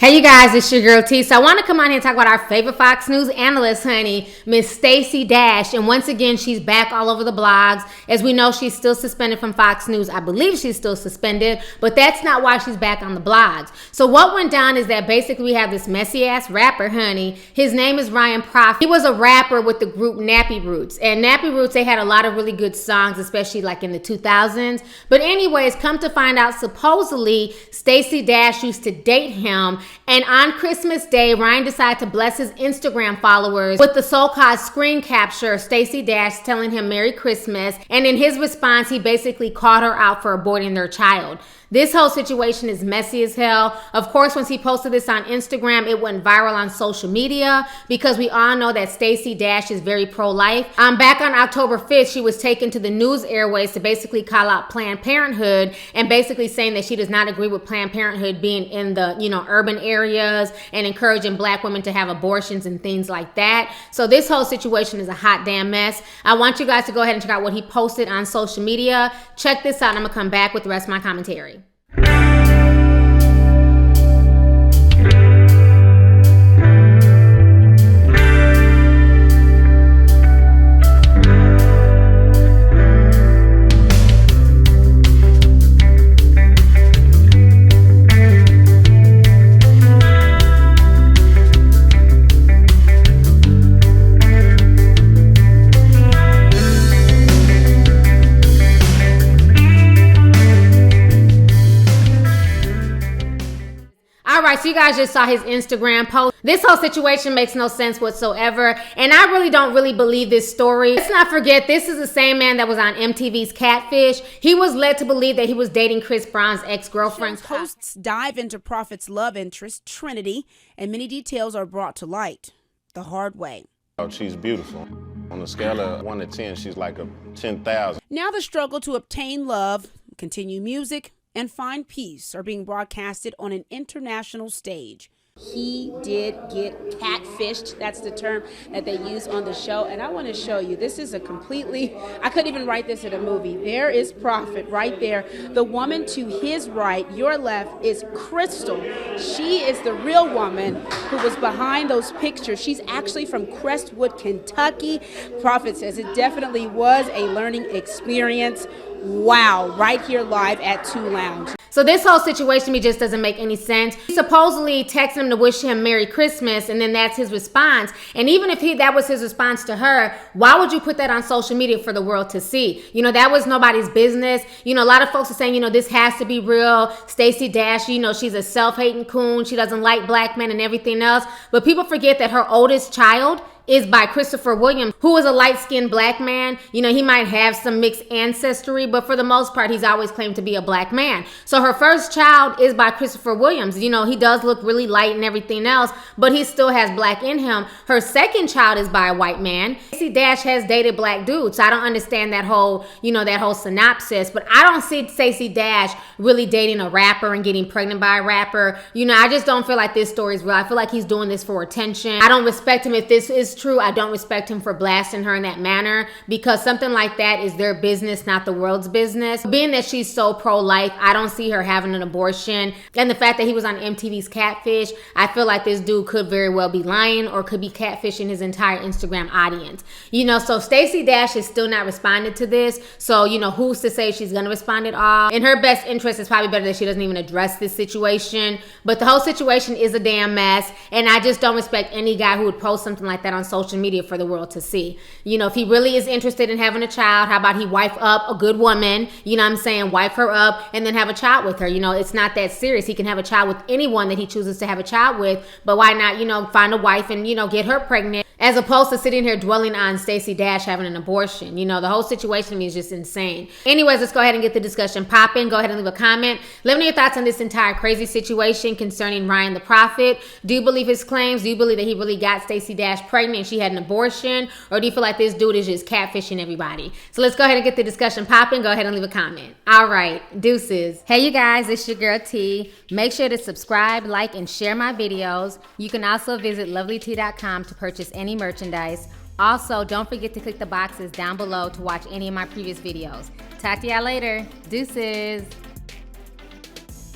Hey you guys, it's your girl T. So I want to come on here and talk about our favorite Fox News analyst, honey, Miss Stacy Dash. And once again, she's back all over the blogs. As we know, she's still suspended from Fox News. I believe she's still suspended, but that's not why she's back on the blogs. So what went down is that basically we have this messy ass rapper, honey. His name is Ryan Prophet. He was a rapper with the group Nappy Roots. And Nappy Roots, they had a lot of really good songs, especially like in the 2000s. But anyways, come to find out, supposedly Stacy Dash used to date him. And on Christmas Day, Ryan decided to bless his Instagram followers with the so-called screen capture of Stacy Dash telling him Merry Christmas. And in his response, he basically called her out for aborting their child. This whole situation is messy as hell. Of course, once he posted this on Instagram, it went viral on social media because we all know that Stacy Dash is very pro-life. Back on October 5th, she was taken to the news airways to basically call out Planned Parenthood and basically saying that she does not agree with Planned Parenthood being in the, urban areas and encouraging black women to have abortions and things like that. So this whole situation is a hot damn mess. I want you guys to go ahead and check out what he posted on social media. Check this out and I'm gonna come back with the rest of my commentary. Alright, so you guys just saw his Instagram post. This whole situation makes no sense whatsoever, and I really don't believe this story. Let's not forget, this is the same man that was on MTV's Catfish. He was led to believe that he was dating Chris Brown's ex-girlfriend. Hosts dive into Prophet's love interest, Trinity, and many details are brought to light the hard way. She's beautiful. On a scale of 1 to 10, she's like a 10,000. Now the struggle to obtain love, continue music, and find peace are being broadcasted on an international stage. He did get catfished. That's the term that they use on the show. And I want to show you, this is a completely, I couldn't even write this in a movie. There is Prophet right there. The woman to his right, your left, is Crystal. She is the real woman who was behind those pictures. She's actually from Crestwood, Kentucky. Prophet says it definitely was a learning experience. Wow, right here live at 2 Lounge. So this whole situation to me just doesn't make any sense. He supposedly texted him to wish him Merry Christmas, and then that's his response. And even if that was his response to her, why would you put that on social media for the world to see? That was nobody's business. A lot of folks are saying, this has to be real. Stacy Dash, she's a self-hating coon. She doesn't like black men and everything else. But people forget that her oldest child is by Christopher Williams, who is a light-skinned black man. He might have some mixed ancestry, but for the most part, he's always claimed to be a black man. So her first child is by Christopher Williams. He does look really light and everything else, but he still has black in him. Her second child is by a white man. Stacy Dash has dated black dudes, so I don't understand that whole, that whole synopsis, but I don't see Stacy Dash really dating a rapper and getting pregnant by a rapper. I just don't feel like this story is real. I feel like he's doing this for attention. I don't respect him if this is true. I don't respect him for blasting her in that manner, because something like that is their business, not the world's business. Being that she's so pro-life, I don't see her having an abortion. And the fact that he was on MTV's Catfish, I feel like this dude could very well be lying or could be catfishing his entire Instagram audience. So Stacy Dash has still not responded to this. So, who's to say she's going to respond at all? In her best interest, it's probably better that she doesn't even address this situation. But the whole situation is a damn mess. And I just don't respect any guy who would post something like that on social media for the world to see. If he really is interested in having a child, how about he wife up a good woman, wife her up and then have a child with her. It's not that serious. He can have a child with anyone that he chooses to have a child with, but why not, find a wife and, get her pregnant, as opposed to sitting here dwelling on Stacy Dash having an abortion. The whole situation to me is just insane. Anyways, let's go ahead and get the discussion popping. Go ahead and leave a comment. Let me know your thoughts on this entire crazy situation concerning Ryan the Prophet. Do you believe his claims? Do you believe that he really got Stacy Dash pregnant and she had an abortion? Or do you feel like this dude is just catfishing everybody? So let's go ahead and get the discussion popping. Go ahead and leave a comment. All right, deuces. Hey you guys, it's your girl T. Make sure to subscribe, like, and share my videos. You can also visit Lovelyti.com to purchase any merchandise. Also, don't forget to click the boxes down below to watch any of my previous videos. Talk to y'all later. Deuces.